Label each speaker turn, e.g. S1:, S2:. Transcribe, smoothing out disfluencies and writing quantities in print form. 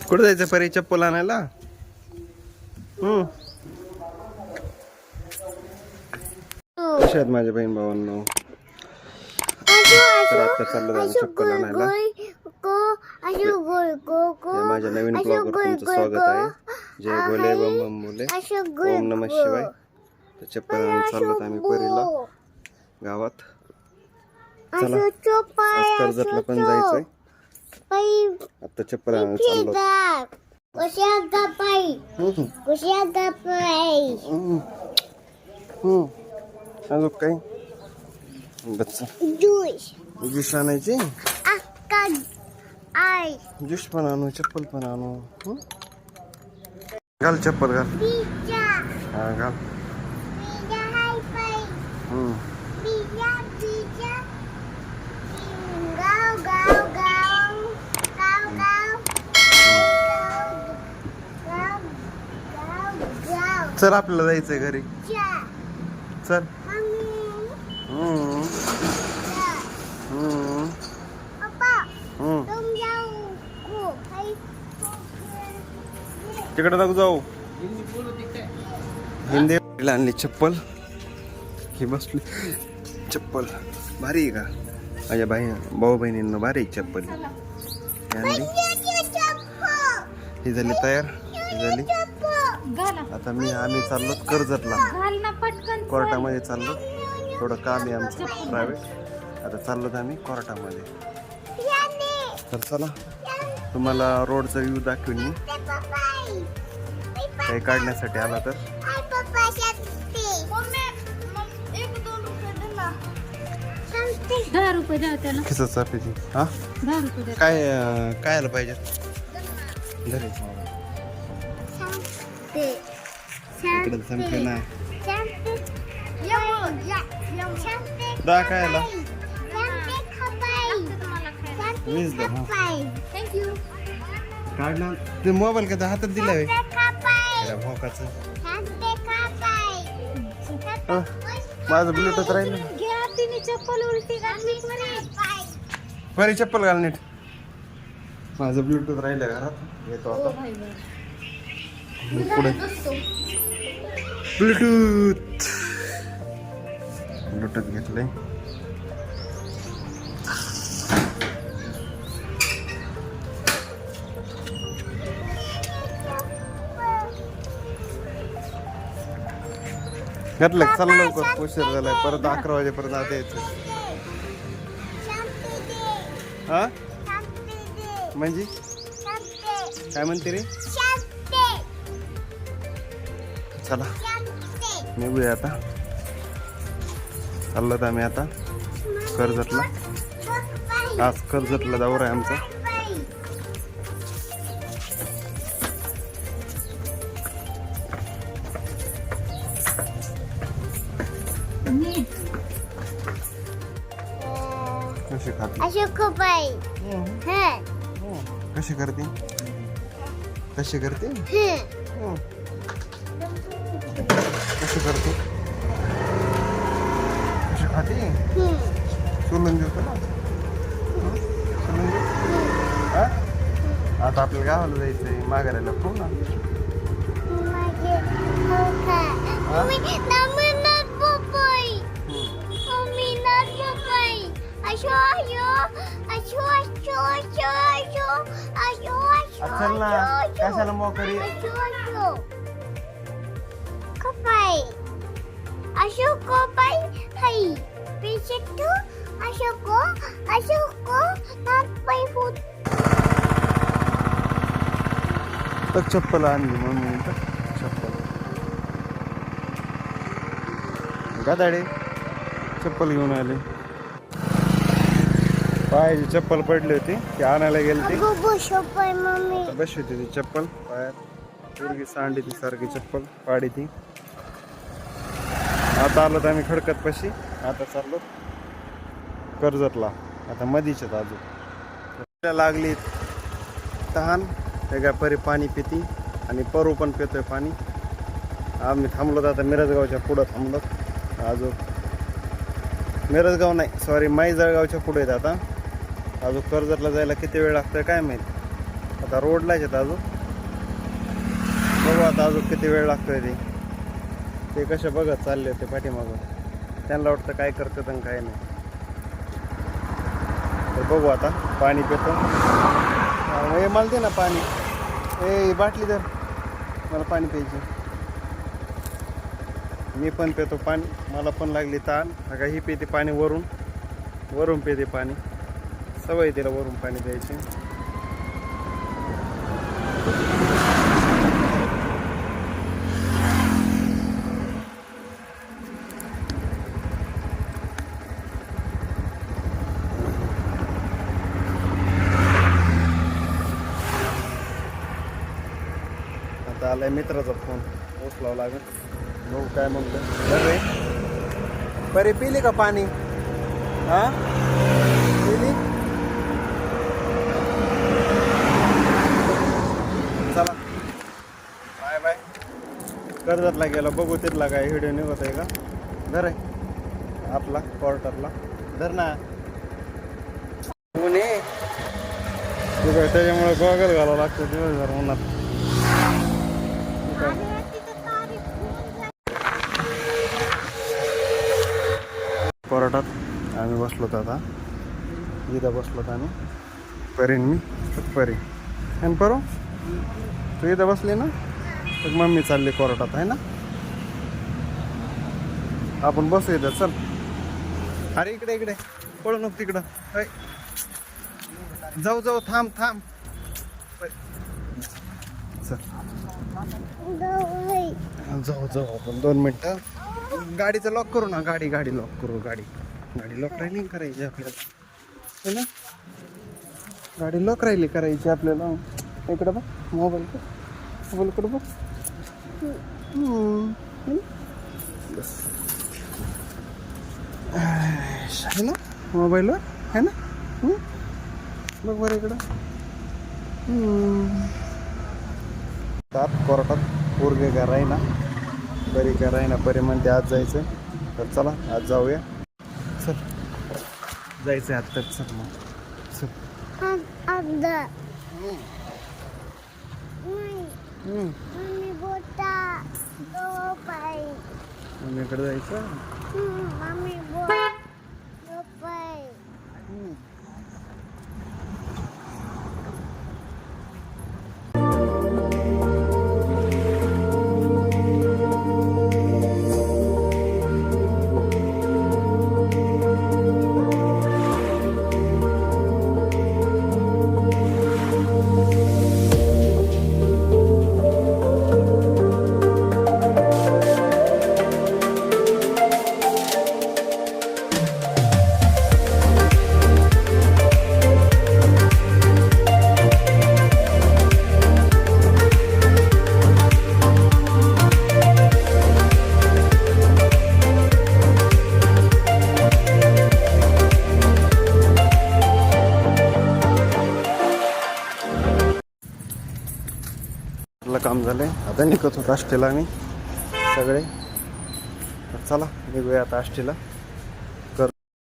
S1: कुठं जायचं परी चप्पल आणायला? कशा आहेत माझ्या बहीण भावांनो? तर आता चाललो जायचं चप्पल आणायला. माझ्या नवीन ब्लॉगवर तुमचं स्वागत आहे. जय बोले बम बम बोले, ओम नमः शिवाय. तर चप्पल आणायला चाललो आम्ही परीला गावात. चला आज कर्जतला पण जायचंय. आता चप्पल आणायला चाललो. अजून काही ज्यूस आणायची. ज्यूस पण आणू, चप्पल पण आणू. घाल चप्पल, घाल. हा घाल. चल आपल्याला जायचंय घरी. चल. तिकडे नको जाऊ. हिंदी आणली चप्पल. ही बसली चप्पल भारी आहे का? माझ्या भाऊ बहिणींना भारी आहे चप्पल. ही झाली तयार, ही झाली. आता आम्ही चाललो कर्जतला. कोर्टामध्ये चाललो. थोडं काम आहे आमचं प्रायव्हेट. आता चाललो आम्ही कोर्टामध्ये. तर चला तुम्हाला रोडचा व्ह्यू दाखवून मी काही काढण्यासाठी आला तर.
S2: 10 रुपये द्या त्याला.
S1: खिसाचा पिती. हा
S2: 10 रुपये द्या.
S1: काय काय आलं पाहिजे घरी? इकडे संपले नाही. दा काय आला? 20 द्या.
S2: थँक्यू.
S1: काढला ते मोबाईल का हातात दिलाय भोकाचं. माझं ब्लूटूथ राहिलं.
S2: चप्पल उलटी घातली.
S1: बरी चप्पल घाल नीट. माझं ब्लूटूथ राहिलं घरात. येतो आता पुढे. ब्लूटूथ घेतलंय. घातलं. चल लवकर, उशीर झालाय. परत 11 वाजेपर्यंत आता यायचं. हा म्हणजे काय म्हणते रे? चला निघूया आता. चाललो तर आम्ही आता कर्जतला. आज कर्जतला दौरा आहे आमचा. कशी खाते? कशी करते? कशी करते? कशी करते? कशी खाते? सोलून देऊ ना. सोलून देऊ. आता आपल्याला गावाला जायचंय माघारायला. हो ना. चल ना, कशाला मोकरी? तर चप्पल आणली मम्मी. चप्पल गादाडे चप्पल घेऊन आले. पायाची चप्पल पडली होती, ती आणायला गेली. ती बस होती ती चप्पल पायात. पोरगी सांडी ती सारखी चप्पल पाडी ती. आता आलो तर आम्ही खडकत पाशी. आता चाललो कर्जतला. आता मधीच अजून लागली तहान. वेगळ्या परी पाणी पिती आणि परू पण पितोय पाणी. आम्ही थांबलो तर आता मिरजगावच्या पुढं थांबलो. अजून मिरजगाव नाही, सॉरी, माई जळगावच्या पुढे आहेत. आता अजून कर्जतला जायला किती वेळ लागतोय काय माहिती. आता रोडलाच आहेत अजून. बघू आता अजून किती वेळ लागतोय ते कसे बघत चालले होते पाठीमागून. त्यांना वाटतं काय करतात आणि काय नाही. तर बघू आता पाणी पितो. हे मला दे ना पाणी. ए बाटली धर, मला पाणी प्यायची. मी पण पितो पाणी, मला पण लागली ताण. अगं ही पिते पाणी वरून पिते पाणी. सवय तिला वरून पाणी द्यायची. आता आलाय मित्राचा फोन, उचलावं लागेल. बघू काय म्हणतो. अरे परी पिली का पाणी? हा पिली. चला बाय बाय. कर्जतला गेला, बघू तिथला काय व्हिडिओ निघत आहे का. धर आहे आपला क्वार्टरला, धर ना. ऊन आहे त्याच्यामुळे गॉगल घालावं लागतं दिवसभर उन्हात. कोर्टात आम्ही बसलो होतो. आता इथं बसलो होतो आम्ही, परीन मी. परी आणि परो तू इथं बसली ना, तर मम्मी चालली कोर्टात आहे ना. आपण बसू इथं, चल. अरे इकडे इकडे पळू नको तिकडं. जाऊ थांब चल. जाऊ आपण 2 मिनिटं. गाडीचं लॉक करू ना. गाडी लॉक करू. गाडी लॉक राहिली करायची आपल्याला, है ना. गाडी लॉक राहिली करायची आपल्याला. इकडं बघ, मोबाईलकडं बघ. बस आहे ना मोबाईलवर, है ना. बघ बरं इकडं. कोर्टात पोरगे का राही ना, परी का राही ना. परी म्हणते आज जायचं, तर चला आज जाऊया. चल जायचं आता. चल मग चल. मम्मीकडे जायचं. काम झालंय. आता निघत होतो आष्टीला आम्ही सगळे. चला निघूया आता आष्टीला.